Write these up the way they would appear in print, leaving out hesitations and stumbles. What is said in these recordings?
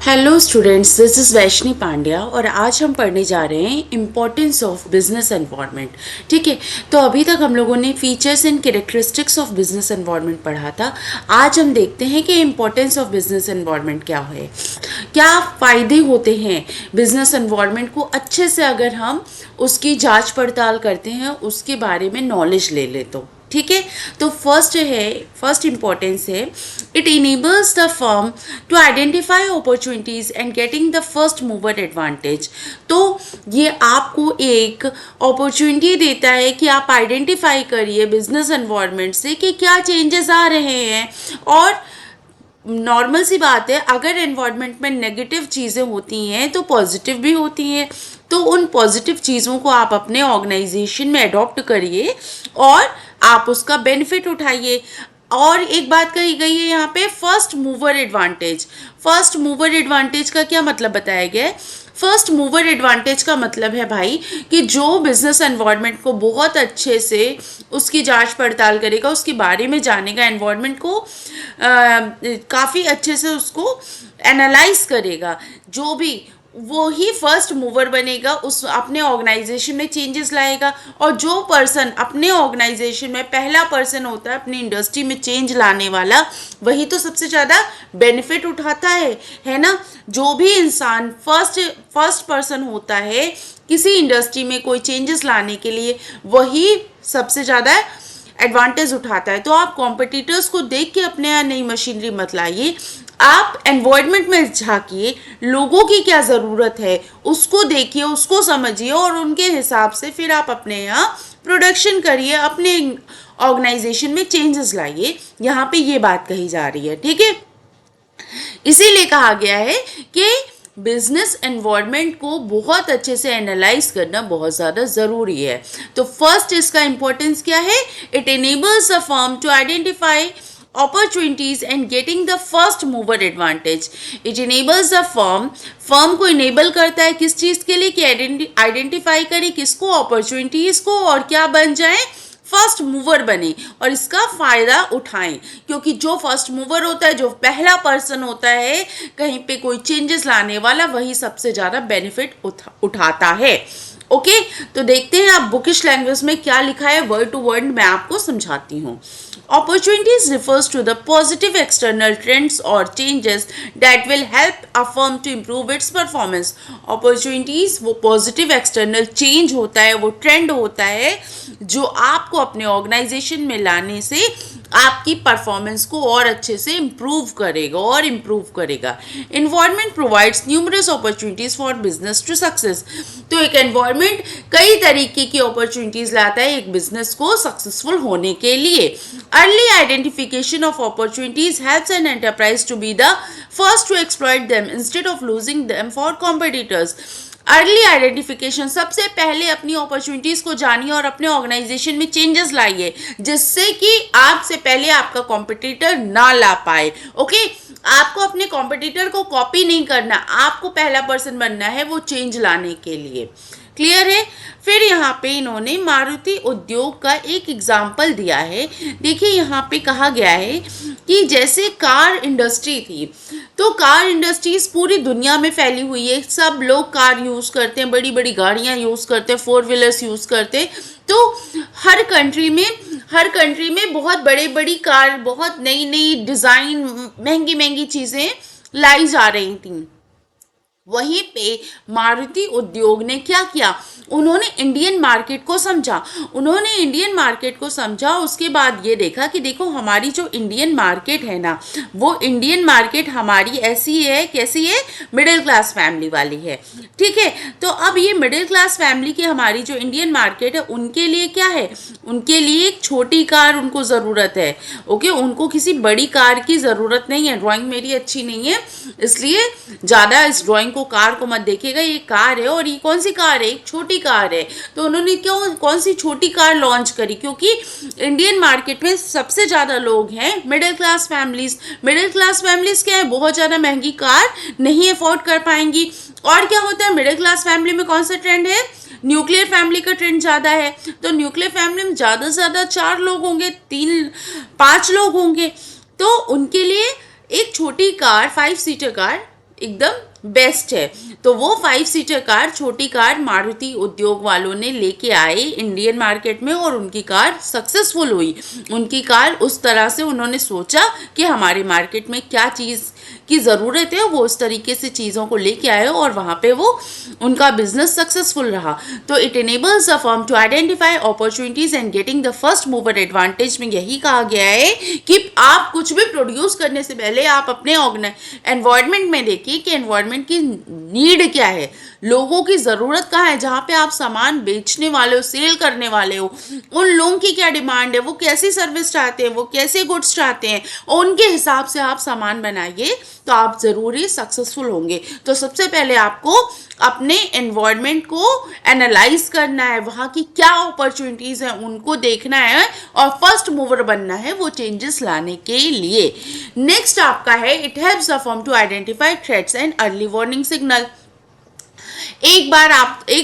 Hello students, this is Vaishni Pandya और आज हम पढ़ने जा रहे हैं इम्पोर्टेंस ऑफ बिजनेस एनवायरनमेंट। ठीक है, तो अभी तक हम लोगों ने features and characteristics of business environment पढ़ा था। आज हम देखते हैं कि इम्पोर्टेंस ऑफ बिजनेस एनवायरनमेंट क्या है, क्या फ़ायदे होते हैं बिजनेस एनवायरनमेंट को अच्छे से अगर हम उसकी जांच पड़ताल करते हैं, उसके बारे में नॉलेज ले ले तो। ठीक है, तो फर्स्ट इंपॉर्टेंस है, it enables the firm to identify opportunities and getting the first mover advantage. तो ये आपको एक अपॉर्चुनिटी देता है कि आप आइडेंटिफाई करिए बिजनेस एनवायरनमेंट से कि क्या चेंजेस आ रहे हैं। और नॉर्मल सी बात है, अगर एनवायरनमेंट में नेगेटिव चीज़ें होती हैं तो पॉजिटिव भी होती हैं, तो उन पॉजिटिव चीज़ों को आप अपने ऑर्गेनाइजेशन में अडॉप्ट करिए और आप उसका बेनिफिट उठाइए। और एक बात कही गई है यहाँ पे, first mover advantage. First mover advantage का क्या मतलब बताया गया है? फर्स्ट मूवर एडवांटेज का मतलब है भाई कि जो बिजनेस एनवायरनमेंट को बहुत अच्छे से उसकी जांच पड़ताल करेगा, उसके बारे में जानेगा, एनवायरनमेंट को काफ़ी अच्छे से उसको एनालाइज करेगा, जो भी वो ही फर्स्ट मूवर बनेगा, उस अपने ऑर्गेनाइजेशन में चेंजेस लाएगा। और जो पर्सन अपने ऑर्गेनाइजेशन में पहला पर्सन होता है अपनी इंडस्ट्री में चेंज लाने वाला, वही तो सबसे ज़्यादा बेनिफिट उठाता है ना। जो भी इंसान फर्स्ट पर्सन होता है किसी इंडस्ट्री में कोई चेंजेस लाने के लिए, वही सबसे ज़्यादा एडवांटेज उठाता है। तो आप कॉम्पिटिटर्स को देख के अपने यहाँ नई मशीनरी मत लाइए, आप एनवायरनमेंट में झांकिए, लोगों की क्या ज़रूरत है उसको देखिए, उसको समझिए और उनके हिसाब से फिर आप अपने यहाँ प्रोडक्शन करिए, अपने ऑर्गेनाइजेशन में चेंजेस लाइए। यहाँ पे ये बात कही जा रही है। ठीक है, इसीलिए कहा गया है कि बिजनेस एनवायरनमेंट को बहुत अच्छे से एनालाइज करना बहुत ज़्यादा ज़रूरी है। तो फर्स्ट इसका इंपॉर्टेंस क्या है? It enables a firm to identify opportunities and getting the first mover advantage. It enables the firm को enable करता है किस चीज़ के लिए? कि आइडेंटिफाई करे किसको, अपॉर्चुनिटीज़ को, और क्या बन जाए? फर्स्ट मूवर बने और इसका फ़ायदा उठाएं। क्योंकि जो फर्स्ट मूवर होता है, जो पहला पर्सन होता है कहीं पे कोई चेंजेस लाने वाला, वही सबसे ज़्यादा बेनिफिट उठाता है। ओके, तो देखते हैं आप बुकिश लैंग्वेज में क्या लिखा है, वर्ड टू वर्ड मैं आपको समझाती हूँ। Opportunities refers to the positive external trends or changes that will help a firm to improve its performance. Opportunities वो positive external change होता है, वो trend होता है जो आपको अपने ऑर्गेनाइजेशन में लाने से आपकी परफॉर्मेंस को और अच्छे से इम्प्रूव करेगा। Environment provides numerous opportunities for business to success. तो एक एनवायरनमेंट कई तरीके की अपॉर्चुनिटीज लाता है एक बिजनेस को सक्सेसफुल होने के लिए। Early identification of opportunities helps an enterprise to be the first to exploit them instead of losing them for competitors. Early identification, सबसे पहले अपनी अपॉर्चुनिटीज़ को जानिए और अपने ऑर्गेनाइजेशन में चेंजेस लाइए जिससे कि आपसे पहले आपका कॉम्पिटिटर ना ला पाए। ओके, आपको अपने कॉम्पिटिटर को कॉपी नहीं करना, आपको पहला पर्सन बनना है वो चेंज लाने के लिए। क्लियर है? फिर यहाँ पे इन्होंने मारुति उद्योग का एक एग्जाम्पल दिया है। देखिए यहाँ पे कहा गया है कि जैसे कार इंडस्ट्री थी, तो कार इंडस्ट्रीज पूरी दुनिया में फैली हुई है, सब लोग कार यूज़ करते हैं, बड़ी बड़ी गाड़ियाँ यूज़ करते हैं, 4 व्हीलर्स यूज़ करते हैं। तो हर कंट्री में बहुत बड़ी कार, बहुत नई नई डिज़ाइन, महंगी महंगी चीज़ें लाई जा रही थी। वहीं पे मारुति उद्योग ने क्या किया? उन्होंने इंडियन मार्केट को समझा। उसके बाद ये देखा कि देखो हमारी जो इंडियन मार्केट है ना, वो इंडियन मार्केट हमारी ऐसी है, कैसी है? मिडिल क्लास फैमिली वाली है। ठीक है, तो अब ये मिडिल क्लास फैमिली की हमारी जो इंडियन मार्केट है, उनके लिए क्या है? उनके लिए एक छोटी कार उनको ज़रूरत है। ओके, उनको किसी बड़ी कार की ज़रूरत नहीं है। ड्राइंग मेरी अच्छी नहीं है, इसलिए ज़्यादा इस ड्राइंग कार को मत देखिएगा। ये कार है और ये कौन सी कार है? एक छोटी कार है। तो उन्होंने कौन सी छोटी कार लॉन्च करी? क्योंकि इंडियन मार्केट में सबसे ज़्यादा लोग हैं middle class families. Middle class families क्या है? बहुत ज़्यादा महंगी कार नहीं अफोर्ड कर पाएंगी। और क्या होता है मिडिल क्लास फैमिली में? कौन सा ट्रेंड है? न्यूक्लियर फैमिली का ट्रेंड ज़्यादा है। तो न्यूक्लियर फैमिली में ज़्यादा से ज़्यादा 4 लोग होंगे, 3-5 लोग होंगे। तो उनके लिए एक छोटी कार, 5 सीटर कार एकदम बेस्ट है। तो वो 5 सीटर कार, छोटी कार मारुति उद्योग वालों ने लेके आए इंडियन मार्केट में और उनकी कार सक्सेसफुल हुई। उनकी कार उस तरह से उन्होंने सोचा कि हमारे मार्केट में क्या चीज़ की ज़रूरत है, वो उस तरीके से चीज़ों को लेके आए और वहाँ पे वो उनका बिजनेस सक्सेसफुल रहा। तो it enables a firm to identify opportunities and getting the first mover advantage में यही कहा गया है कि आप कुछ भी प्रोड्यूस करने से पहले आप अपने एनवायरनमेंट में देखिए कि एनवायरनमेंट की नीड क्या है, लोगों की ज़रूरत कहाँ है, जहाँ पे आप सामान बेचने वाले हो, सेल करने वाले हो, उन लोगों की क्या डिमांड है, वो कैसी सर्विस चाहते हैं, वो कैसे गुड्स चाहते हैं, और उनके हिसाब से आप सामान बनाइए तो आप ज़रूर ही सक्सेसफुल होंगे। तो सबसे पहले आपको अपने एनवायरनमेंट को एनालाइज करना है, वहाँ की क्या अपॉर्चुनिटीज़ हैं उनको देखना है और फर्स्ट मूवर बनना है वो चेंजेस लाने के लिए। नेक्स्ट आपका है it helps the firm to identify threats and early warning signal. एक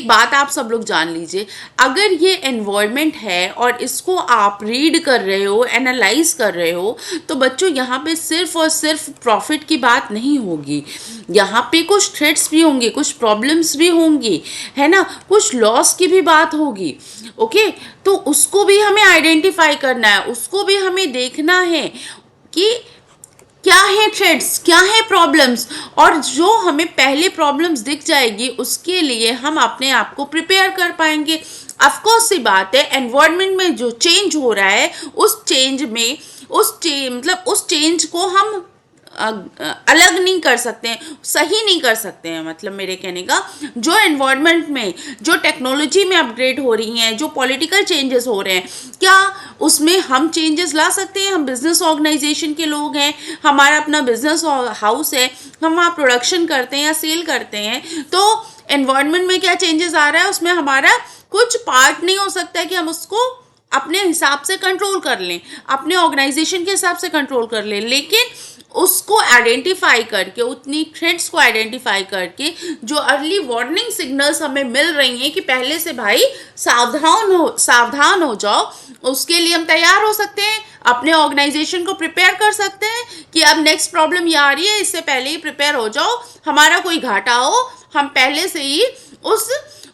बात आप सब लोग जान लीजिए, अगर ये एनवायरनमेंट है और इसको आप रीड कर रहे हो, एनालाइज कर रहे हो, तो बच्चों यहाँ पे सिर्फ और सिर्फ प्रॉफिट की बात नहीं होगी, यहाँ पे कुछ थ्रेट्स भी होंगे, कुछ प्रॉब्लम्स भी होंगी, है ना, कुछ लॉस की भी बात होगी। ओके, तो उसको भी हमें आइडेंटिफाई करना है, उसको भी हमें देखना है कि क्या है थ्रेड्स, क्या है प्रॉब्लम्स, और जो हमें पहले प्रॉब्लम्स दिख जाएगी उसके लिए हम अपने आप को प्रिपेयर कर पाएंगे। अफकोर्स सी बात है, एनवायरनमेंट में जो चेंज हो रहा है उस चेंज में उस चेंज को हम अलग नहीं कर सकते हैं, सही नहीं कर सकते हैं। मतलब मेरे कहने का, जो एनवायरनमेंट में जो टेक्नोलॉजी में अपग्रेड हो रही हैं, जो पॉलिटिकल चेंजेस हो रहे हैं, क्या उसमें हम चेंजेस ला सकते हैं? हम बिजनेस ऑर्गेनाइजेशन के लोग हैं, हमारा अपना बिजनेस हाउस है, हम वहाँ प्रोडक्शन करते हैं या सेल करते हैं, तो एनवायरनमेंट में क्या चेंजेस आ रहा है उसमें हमारा कुछ पार्ट नहीं हो सकता है कि हम उसको अपने हिसाब से कंट्रोल कर लें, अपने ऑर्गेनाइजेशन के हिसाब से कंट्रोल कर लें, लेकिन उसको आइडेंटिफाई करके, उतनी थ्रेड्स को आइडेंटिफाई करके जो अर्ली वार्निंग सिग्नल्स हमें मिल रही हैं कि पहले से भाई सावधान हो जाओ, उसके लिए हम तैयार हो सकते हैं, अपने ऑर्गेनाइजेशन को प्रिपेयर कर सकते हैं कि अब नेक्स्ट प्रॉब्लम ये आ रही है, इससे पहले ही प्रिपेयर हो जाओ, हमारा कोई घाटा हो हम पहले से ही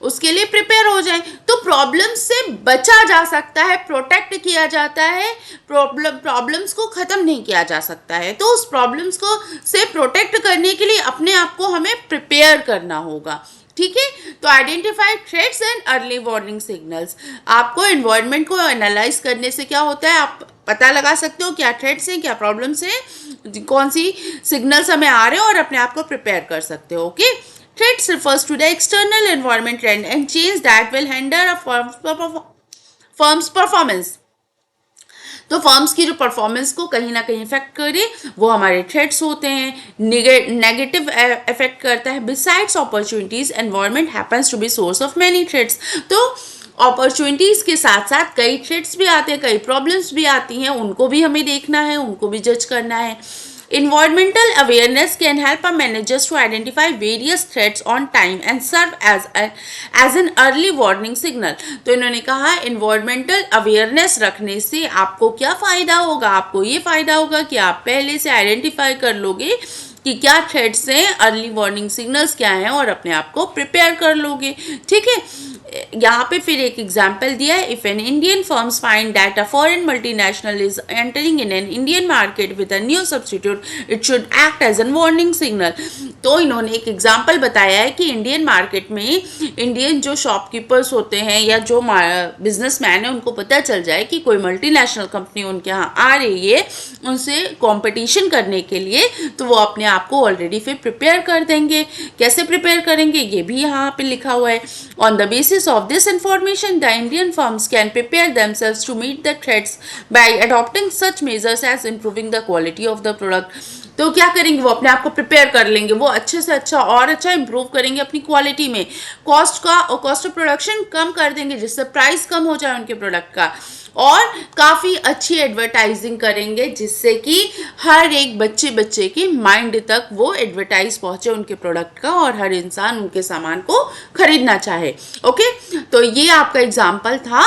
उसके लिए प्रिपेयर हो जाए। तो प्रॉब्लम से बचा जा सकता है, प्रोटेक्ट किया जाता है, प्रॉब्लम्स को ख़त्म नहीं किया जा सकता है। तो उस प्रॉब्लम्स को से प्रोटेक्ट करने के लिए अपने आप को हमें प्रिपेयर करना होगा। ठीक है, तो identify threats and early warning signals. आपको एनवायरनमेंट को एनालाइज करने से क्या होता है, आप पता लगा सकते हो क्या थ्रेट्स हैं, क्या प्रॉब्लम्स हैं, कौन सी सिग्नल्स हमें आ रहे हैं और अपने आप को प्रिपेयर कर सकते हो। Okay, threats refers to the external environment trend and change that will hinder a firm's performance। तो फर्म्स की जो परफॉर्मेंस को कहीं ना कहीं इफेक्ट करे वो हमारे थ्रेट्स होते हैं, नेगेटिव इफेक्ट करता है। Besides opportunities, environment happens to be source of many threats. तो अपॉर्चुनिटीज़ के साथ साथ कई थ्रेट्स भी आते हैं, कई प्रॉब्लम्स भी आती हैं, उनको भी हमें देखना है, उनको भी जज करना है। Environmental awareness can help our managers to identify various threats on time and serve as an early warning signal। तो इन्होंने कहा environmental awareness रखने से आपको क्या फ़ायदा होगा, आपको ये फ़ायदा होगा कि आप पहले से आइडेंटिफाई कर लोगे कि क्या थ्रेट्स हैं, अर्ली वार्निंग सिग्नल्स क्या हैं और अपने आप को प्रिपेयर कर लोगे। ठीक है, यहाँ पे फिर एक एग्जाम्पल दिया है, if an Indian firms find that a foreign multinational is entering in an Indian market with a new substitute it should act as an warning signal. तो इन्होंने एक एग्जाम्पल बताया है कि इंडियन मार्केट में इंडियन जो शॉपकीपर्स होते हैं या जो बिजनेसमैन है उनको पता चल जाए कि कोई मल्टीनेशनल कंपनी उनके यहाँ आ रही है उनसे कॉम्पिटिशन करने के लिए, तो वो अपने आप को ऑलरेडी फिर प्रिपेयर कर देंगे। कैसे प्रिपेयर करेंगे ये भी यहाँ पे लिखा हुआ है। On the basis of this information, the Indian firms can prepare themselves to meet the threats by adopting such measures as improving the quality of the product। तो क्या करेंगे, वो अपने आप को प्रिपेयर कर लेंगे, वो अच्छे से अच्छा और अच्छा इंप्रूव करेंगे अपनी क्वालिटी में, कॉस्ट ऑफ प्रोडक्शन कम कर देंगे जिससे प्राइस कम हो जाए उनके प्रोडक्ट का, और काफ़ी अच्छी एडवर्टाइजिंग करेंगे जिससे कि हर एक बच्चे की माइंड तक वो एडवर्टाइज पहुंचे उनके प्रोडक्ट का और हर इंसान उनके सामान को खरीदना चाहे। ओके, तो ये आपका एग्जाम्पल था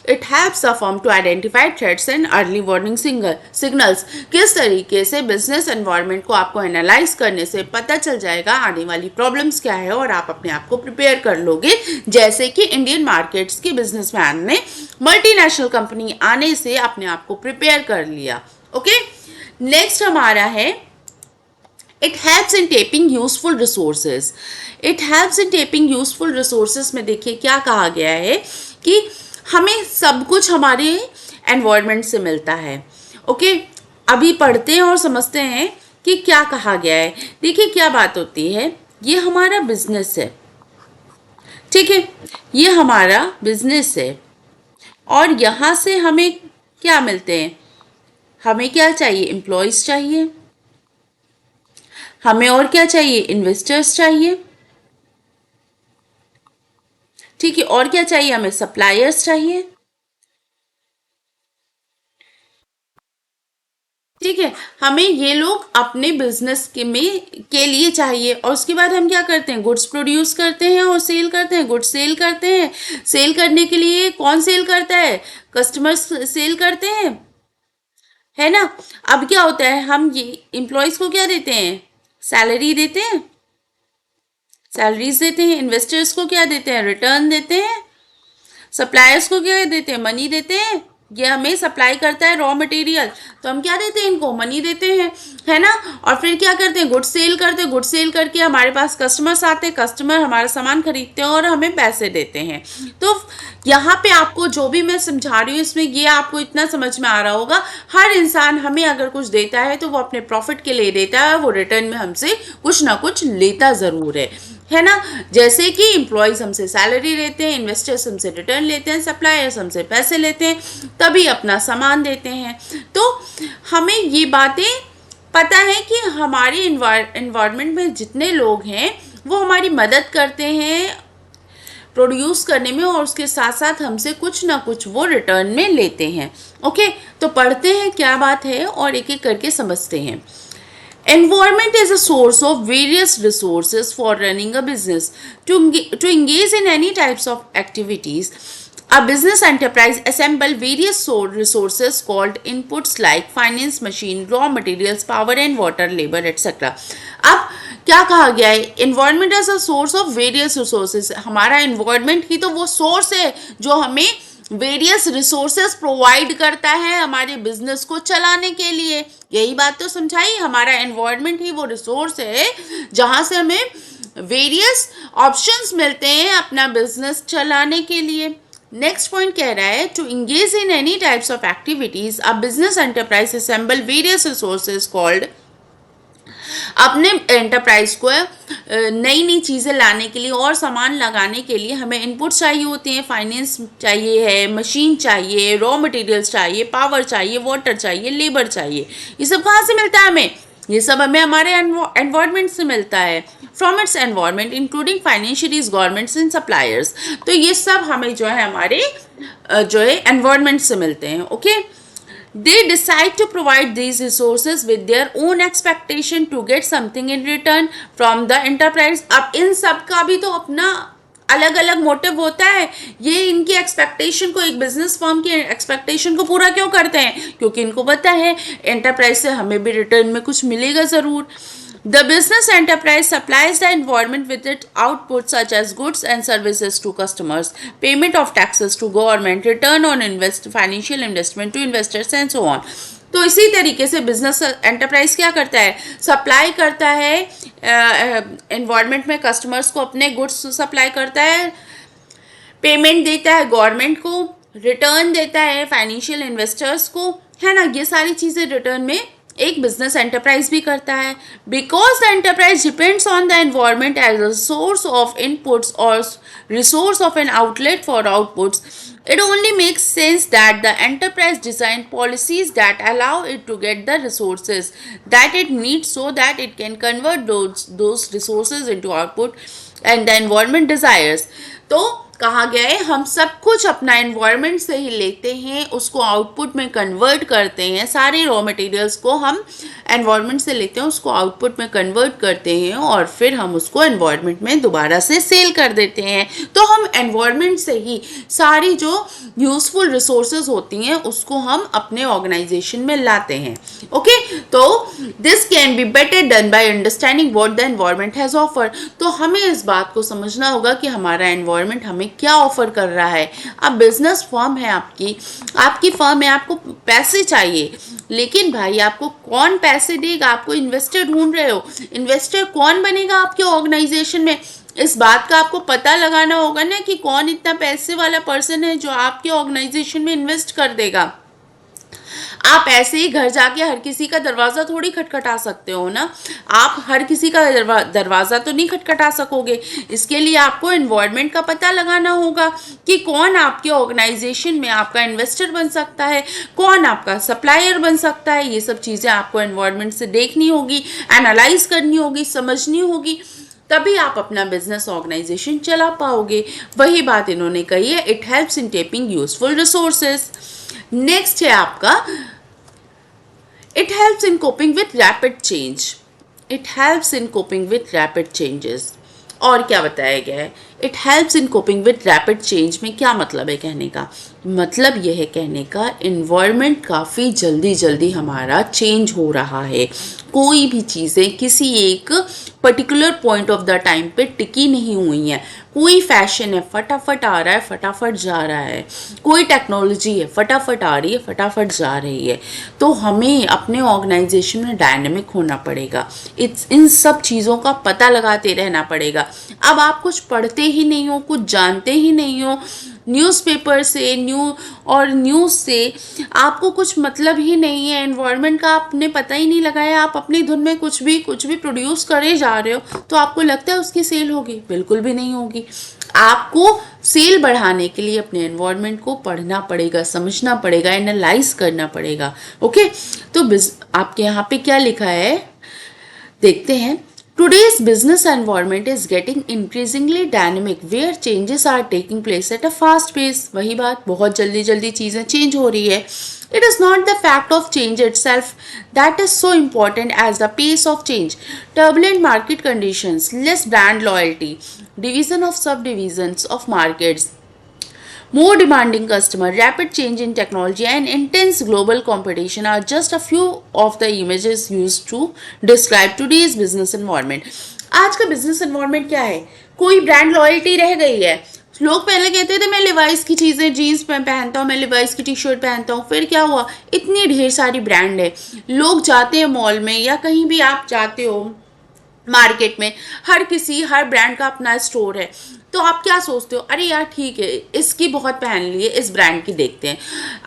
it helps the firm to identify threats and early warning signals. किस तरीके से बिजनेस एनवायरनमेंट को आपको एनालाइज करने से पता चल जाएगा आने वाली प्रॉब्लम्स क्या है और आप अपने आप को प्रिपेयर कर लोगे। जैसे कि इंडियन मार्केट्स के बिजनेसमैन ने मल्टीनेशनल कंपनी आने से अपने आप को प्रिपेयर कर लिया। ओके, नेक्स्ट हमारा है it helps in tapping useful resources. It helps in tapping useful resources में देखिए क्या कहा गया है कि हमें सब कुछ हमारे एनवायरनमेंट से मिलता है। ओके, अभी पढ़ते हैं और समझते हैं कि क्या कहा गया है। देखिए क्या बात होती है, ये हमारा बिजनेस है, ठीक है, ये हमारा बिजनेस है और यहाँ से हमें क्या मिलते हैं, हमें क्या चाहिए, एम्प्लॉयज़ चाहिए, हमें और क्या चाहिए, इन्वेस्टर्स चाहिए, ठीक है, और क्या चाहिए, हमें सप्लायर्स चाहिए, ठीक है, हमें ये लोग अपने बिजनेस के लिए चाहिए। और उसके बाद हम क्या करते हैं, गुड्स प्रोड्यूस करते हैं और सेल करते हैं, गुड्स सेल करते हैं। सेल करने के लिए कौन सेल करता है, कस्टमर्स सेल करते हैं, है ना। अब क्या होता है, हम ये एम्प्लॉयज़ को क्या देते हैं, सैलरी देते हैं, सैलरीज देते हैं। इन्वेस्टर्स को क्या देते हैं, रिटर्न देते हैं। सप्लायर्स को क्या देते हैं, मनी देते हैं। ये हमें सप्लाई करता है रॉ मटेरियल, तो हम क्या देते हैं, इनको मनी देते हैं, है ना। और फिर क्या करते हैं, गुड सेल करते हैं, गुड सेल करके हमारे पास कस्टमर्स आते हैं, कस्टमर हमारा सामान खरीदते हैं और हमें पैसे देते हैं। तो यहाँ पे आपको जो भी मैं समझा रही हूँ इसमें ये आपको इतना समझ में आ रहा होगा, हर इंसान हमें अगर कुछ देता है तो वो अपने प्रॉफिट के लिए देता है, वो रिटर्न में हमसे कुछ ना कुछ लेता ज़रूर है ना। जैसे कि एम्प्लॉयज़ हमसे सैलरी लेते हैं, इन्वेस्टर्स हमसे रिटर्न लेते हैं, सप्लायर्स हमसे पैसे लेते हैं, तभी अपना सामान देते हैं। तो हमें ये बातें पता है कि हमारे इन्वायरमेंट में जितने लोग हैं वो हमारी मदद करते हैं प्रोड्यूस करने में और उसके साथ साथ हमसे कुछ ना कुछ वो रिटर्न में लेते हैं। ओके, तो पढ़ते हैं क्या बात है और एक एक करके समझते हैं। Environment is a source of various resources for running a business. To engage in any types of activities, a business enterprise assemble various resources called inputs like finance, machine, raw materials, power and water, labor, etc. अब क्या कहा गया है, environment is a source of various resources. हमारा environment ही तो वो source है जो हमें वेरियस रिसोर्सेज प्रोवाइड करता है हमारे बिजनेस को चलाने के लिए। यही बात तो समझाई, हमारा एनवायरनमेंट ही वो रिसोर्स है जहाँ से हमें वेरियस ऑप्शंस मिलते हैं अपना बिजनेस चलाने के लिए। नेक्स्ट पॉइंट कह रहा है, to engage in any types of activities a business enterprise assemble various resources called. अपने एंटरप्राइज को नई नई चीज़ें लाने के लिए और सामान लगाने के लिए हमें इनपुट चाहिए होते हैं, फाइनेंस चाहिए है, मशीन चाहिए, रॉ मटेरियल्स चाहिए, पावर चाहिए, वाटर चाहिए, लेबर चाहिए। ये सब कहाँ से मिलता है हमें, ये सब हमें हमारे एनवायरनमेंट से मिलता है, from its environment including financiers, governments and suppliers. तो ये सब हमें जो है हमारे जो है एनवायरनमेंट से मिलते हैं। Okay, they decide to provide these resources with their own expectation to get something in return from the enterprise। अब इन सब का भी तो अपना अलग अलग मोटिव होता है। ये इनकी एक्सपेक्टेशन को, एक बिजनेस फर्म की एक्सपेक्टेशन को पूरा क्यों करते हैं, क्योंकि इनको पता है एंटरप्राइज से हमें भी रिटर्न में कुछ मिलेगा ज़रूर। The business enterprise supplies the environment with its outputs such as goods and services to customers, payment of taxes to government, return on financial investment to investors and so on। तो इसी तरीके से business enterprise क्या करता है, supply करता है environment में कस्टमर्स को, अपने गुड्स सप्लाई करता है, पेमेंट देता है गवर्नमेंट को, रिटर्न देता है फाइनेंशियल इन्वेस्टर्स को, है ना। ये सारी चीज़ें रिटर्न में एक बिजनेस एंटरप्राइज भी करता है। Because the enterprise depends on the environment as a source of inputs और resource of an outlet for outputs, it only makes sense that the enterprise design policies that allow it to get the resources that it needs so that it can convert those resources into output and the environment desires। तो कहा गया है हम सब कुछ अपना environment से ही लेते हैं, उसको आउटपुट में कन्वर्ट करते हैं, सारे रॉ मटेरियल्स को हम एनवायरनमेंट से लेते हैं, उसको आउटपुट में कन्वर्ट करते हैं और फिर हम उसको एनवायरनमेंट में दोबारा से सेल कर देते हैं। तो हम एनवायरनमेंट से ही सारी जो यूजफुल रिसोर्सेज होती हैं उसको हम अपने ऑर्गेनाइजेशन में लाते हैं। ओके, तो this can be better done by understanding what the environment has offer. तो हमें इस बात को समझना होगा कि हमारा एनवायरनमेंट हमें क्या ऑफर कर रहा है। अब बिजनेस फर्म है, आपकी फर्म है, आपको पैसे चाहिए, लेकिन भाई आपको कौन पैसे देगा? आपको इन्वेस्टर ढूंढ रहे हो, इन्वेस्टर कौन बनेगा आपके ऑर्गेनाइजेशन में? इस बात का आपको पता लगाना होगा ना कि कौन इतना पैसे वाला पर्सन है जो आपके ऑर्गेनाइजेशन में इन्वेस्ट कर देगा। आप ऐसे ही घर जाके हर किसी का दरवाज़ा थोड़ी खटखटा सकते हो ना, आप हर किसी का दरवाज़ा तो नहीं खटखटा सकोगे। इसके लिए आपको एनवायरनमेंट का पता लगाना होगा कि कौन आपके ऑर्गेनाइजेशन में आपका इन्वेस्टर बन सकता है, कौन आपका सप्लायर बन सकता है। ये सब चीज़ें आपको एनवायरनमेंट से देखनी होगी, एनालाइज करनी होगी, समझनी होगी, तभी आप अपना बिजनेस ऑर्गेनाइजेशन चला पाओगे। वही बात इन्होंने कही है, it helps in tapping useful resources. Next है आपका, it helps in coping with rapid change. It helps in coping with rapid changes. और क्या बताया गया है? It helps in coping with rapid change में क्या मतलब है कहने का? मतलब यह है कहने का, इन्वायरमेंट काफ़ी जल्दी जल्दी हमारा चेंज हो रहा है। कोई भी चीज़ें किसी एक particular point of the time पे टिकी नहीं हुई हैं। कोई फैशन है, फटाफट आ रहा है, फटाफट जा रहा है। कोई टेक्नोलॉजी है, फटाफट आ रही है, फटाफट जा रही है। तो हमें अपने ऑर्गेनाइजेशन में डायनेमिक होना पड़ेगा, इन सब चीज़ों का पता लगाते रहना पड़ेगा। अब आप कुछ पढ़ते ही नहीं हो, कुछ जानते ही नहीं हो, न्यूज़पेपर से न्यूज़ से आपको कुछ मतलब ही नहीं है, एनवायरनमेंट का आपने पता ही नहीं लगाया, आप अपनी धुन में कुछ भी प्रोड्यूस करे जा रहे हो, तो आपको लगता है उसकी सेल होगी? बिल्कुल भी नहीं होगी। आपको सेल बढ़ाने के लिए अपने एनवायरनमेंट को पढ़ना पड़ेगा, समझना पड़ेगा, एनालाइज करना पड़ेगा। ओके, तो आपके यहाँ पे क्या लिखा है देखते हैं। Today's business environment is getting increasingly dynamic where changes are taking place at a fast pace. वही बात, बहुत जल्दी जल्दी चीज़ें चेंज हो रही है। It is not the fact of change itself that is so important as the pace of change. Turbulent market conditions, less brand loyalty, division of subdivisions of markets, more demanding customer, rapid change in technology and intense global competition are just a few of the images used to describe today's business environment. आज का business environment क्या है? कोई brand loyalty रह गई है? लोग पहले कहते थे मैं लिवाइस की चीज़ें जीन्स पहनता हूँ, मैं लिवाइस की टी शर्ट पहनता हूँ। फिर क्या हुआ? इतनी ढेर सारी ब्रांड है, लोग जाते हैं मॉल में या कहीं भी आप जाते हो मार्केट में, हर ब्रांड का अपना स्टोर है। तो आप क्या सोचते हो? अरे यार ठीक है, इसकी बहुत पहन ली है, इस ब्रांड की देखते हैं।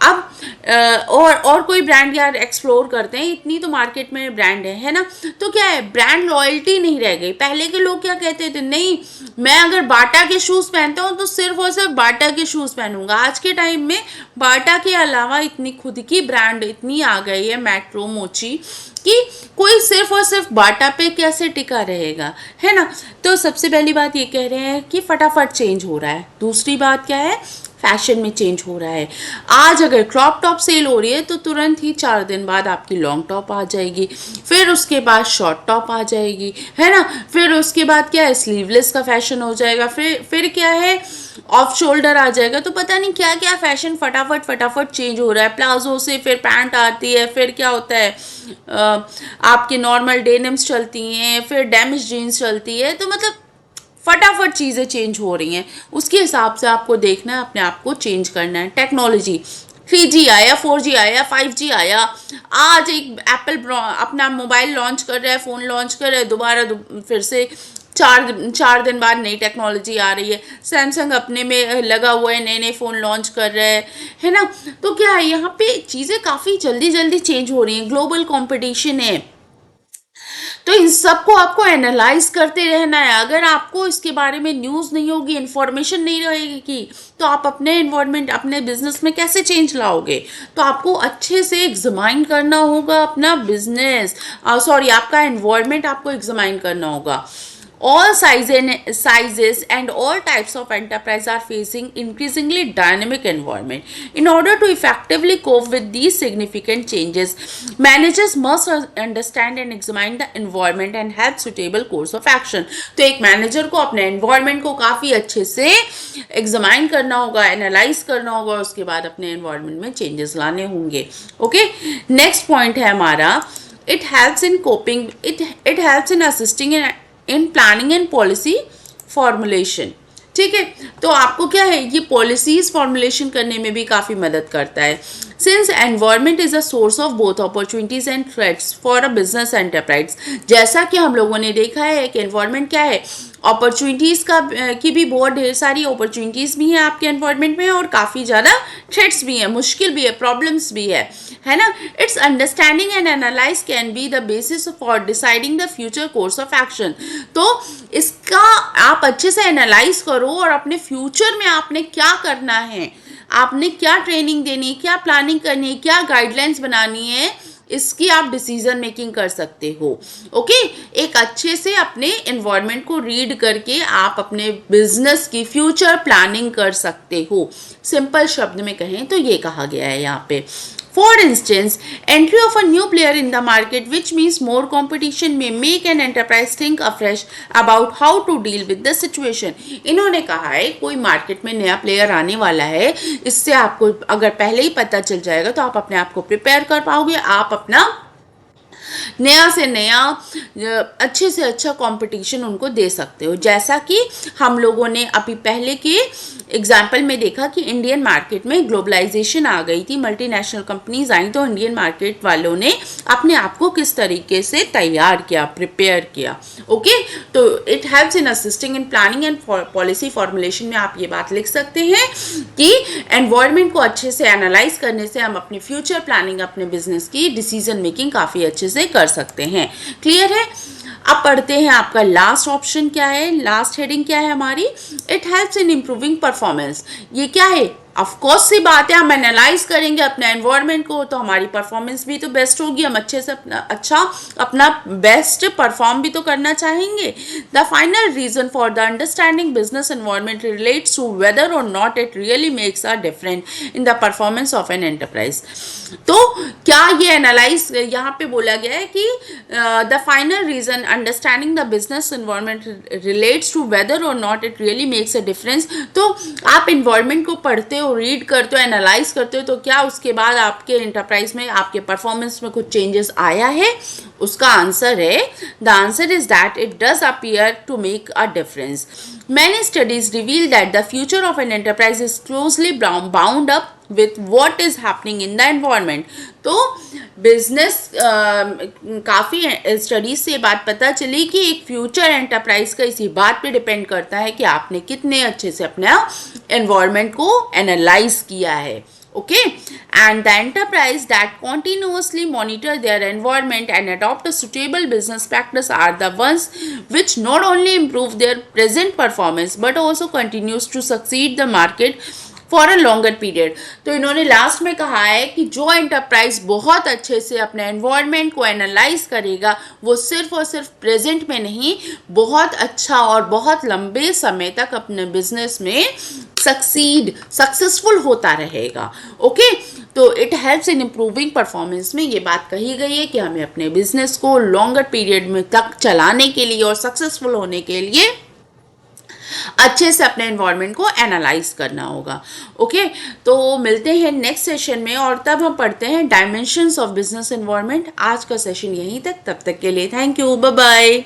अब और कोई ब्रांड यार एक्सप्लोर करते हैं, इतनी तो मार्केट में ब्रांड है ना। तो क्या है, ब्रांड लॉयल्टी नहीं रह गई। पहले के लोग क्या कहते थे, नहीं मैं अगर बाटा के शूज़ पहनता हूँ तो सिर्फ और सिर्फ बाटा के शूज़ पहनूंगा। आज के टाइम में बाटा के अलावा इतनी खुद की ब्रांड इतनी आ गई है, मेट्रो, मोची, कि कोई सिर्फ और सिर्फ बाटा पे कैसे टिका रहेगा, है ना। तो सबसे पहली बात ये कह रहे हैं कि फटाफट चेंज हो रहा है। दूसरी बात क्या है, फैशन में चेंज हो रहा है। आज अगर क्रॉप टॉप सेल हो रही है तो तुरंत ही 4 दिन बाद आपकी लॉन्ग टॉप आ जाएगी, फिर उसके बाद शॉर्ट टॉप आ जाएगी, है ना। फिर उसके बाद क्या है, स्लीवलेस का फैशन हो जाएगा, फिर क्या है, ऑफ शोल्डर आ जाएगा। तो पता नहीं क्या क्या फैशन फटाफट चेंज हो रहा है। प्लाजो से फिर पैंट आती है, फिर क्या होता है, आपके नॉर्मल डेनिम्स चलती हैं, फिर डैमेज जीन्स चलती है। तो मतलब फटाफट चीज़ें चेंज हो रही हैं, उसके हिसाब से आपको देखना है, अपने आप को चेंज करना है। टेक्नोलॉजी 3G आया, 4G आया, 5G आया। आज एक एप्पल अपना मोबाइल लॉन्च कर रहा है, फ़ोन लॉन्च कर रहा है, दोबारा फिर से 4 दिन बाद नई टेक्नोलॉजी आ रही है। सैमसंग अपने में लगा हुआ है, नए फ़ोन लॉन्च कर रहा है ना। तो क्या है, यहाँ पे चीज़ें काफ़ी जल्दी चेंज हो रही हैं, ग्लोबल कंपटीशन है। तो इन सब को आपको एनालाइज करते रहना है। अगर आपको इसके बारे में न्यूज़ नहीं होगी, इन्फॉर्मेशन नहीं रहेगी, तो आप अपने एनवायरनमेंट, अपने बिजनेस में कैसे चेंज लाओगे। तो आपको अच्छे से एग्जामाइन करना होगा अपना बिजनेस, आपका एनवायरनमेंट आपको एग्जामाइन करना होगा। All sizes and all types of enterprise are facing increasingly dynamic environment. In order to effectively cope with these significant changes, managers must understand and examine the environment and have suitable course of action. तो एक manager को अपने environment को काफ़ी अच्छे से examine करना होगा, analyze करना होगा, उसके बाद अपने environment में changes लाने होंगे. Okay, next point है हमारा, it helps in coping, it helps in assisting in planning and policy formulation. ठीक है, तो आपको क्या है, ये पॉलिसीज फॉर्मुलेशन करने में भी काफ़ी मदद करता है. Since environment is a source of both opportunities and threats for a business enterprise. जैसा कि हम लोगों ने देखा है कि एनवायरमेंट क्या है, अपॉर्चुनिटीज़ की भी बहुत ढेर सारी अपॉर्चुनिटीज़ भी हैं आपके एनवायरमेंट में और काफ़ी ज़्यादा थ्रेट्स भी हैं, मुश्किल भी है, प्रॉब्लम्स भी है ना. It's understanding and analyse can be the basis for deciding the future course of action. तो इसका आप अच्छे से एनालाइज करो और अपने फ्यूचर में आपने क्या करना है, आपने क्या ट्रेनिंग देनी है, क्या प्लानिंग करनी है, क्या गाइडलाइंस बनानी है, इसकी आप डिसीजन मेकिंग कर सकते हो. ओके, एक अच्छे से अपने एनवायरनमेंट को रीड करके आप अपने बिजनेस की फ्यूचर प्लानिंग कर सकते हो. सिंपल शब्द में कहें तो ये कहा गया है यहाँ पे. For instance, entry of a new player in the market, which means more competition, may make an enterprise think afresh about how to deal with the situation. इन्होंने कहा है कोई मार्केट में नया प्लेयर आने वाला है, इससे आपको अगर पहले ही पता चल जाएगा तो आप अपने आप को प्रिपेयर कर पाओगे, आप अपना नया से नया अच्छे से अच्छा कंपटीशन उनको दे सकते हो. जैसा कि हम लोगों ने अभी पहले के एग्जाम्पल में देखा कि इंडियन मार्केट में ग्लोबलाइजेशन आ गई थी, मल्टीनेशनल कंपनीज आई, तो इंडियन मार्केट वालों ने अपने आप को किस तरीके से तैयार किया, प्रिपेयर किया. ओके, तो it helps in assisting in planning and policy formulation में आप ये बात लिख सकते हैं कि एनवायरनमेंट को अच्छे से एनालाइज करने से हम अपनी फ्यूचर प्लानिंग, अपने बिजनेस की डिसीजन मेकिंग काफ़ी अच्छे से कर सकते हैं. क्लियर है. अब पढ़ते हैं आपका लास्ट ऑप्शन क्या है, लास्ट हेडिंग क्या है हमारी, it helps in improving performance. ये क्या है, ऑफकोर्स सी बात है, हम एनालाइज करेंगे अपने एनवायरनमेंट को तो हमारी परफॉर्मेंस भी तो बेस्ट होगी, हम अच्छे से अपना बेस्ट परफॉर्म भी तो करना चाहेंगे. The final reason for the understanding business environment relates to whether or not it really makes a difference in the performance of an enterprise. तो क्या ये एनालाइज यहाँ पे बोला गया है कि the final reason understanding the business environment relates to whether or not it really makes a difference. तो आप एनवायरनमेंट को पढ़ते हो, रीड करते हो, एनालाइज करते हो, तो क्या उसके बाद आपके एंटरप्राइज में, आपके परफॉर्मेंस में कुछ चेंजेस आया है? उसका आंसर है, the answer is that it does appear to make a difference. Many studies reveal that the future of an enterprise is closely bound up with what is happening in the environment. तो business काफ़ी studies से बात पता चली कि एक future enterprise का इसी बात पे डिपेंड करता है कि आपने कितने अच्छे से अपना एनवायरनमेंट को एनालाइज किया है. Okay, and the enterprise that continuously monitor their environment and adopt a suitable business practice are the ones which not only improve their present performance but also continues to succeed the market for a longer period. तो इन्होंने last में कहा है कि जो enterprise बहुत अच्छे से अपने एनवायरनमेंट को एनालाइज करेगा वो सिर्फ और सिर्फ प्रेजेंट में नहीं, बहुत अच्छा और बहुत लंबे समय तक अपने बिजनेस में सक्सेसफुल होता रहेगा. ओके, तो it helps in improving performance में ये बात कही गई है कि हमें अपने बिजनेस को लॉन्गर पीरियड में तक चलाने के लिए और सक्सेसफुल होने के लिए अच्छे से अपने एनवायरनमेंट को एनालाइज करना होगा. ओके, तो मिलते हैं नेक्स्ट सेशन में और तब हम पढ़ते हैं डायमेंशंस ऑफ बिजनेस एनवायरनमेंट. आज का सेशन यहीं तक, तब तक के लिए थैंक यू, बाय बाय.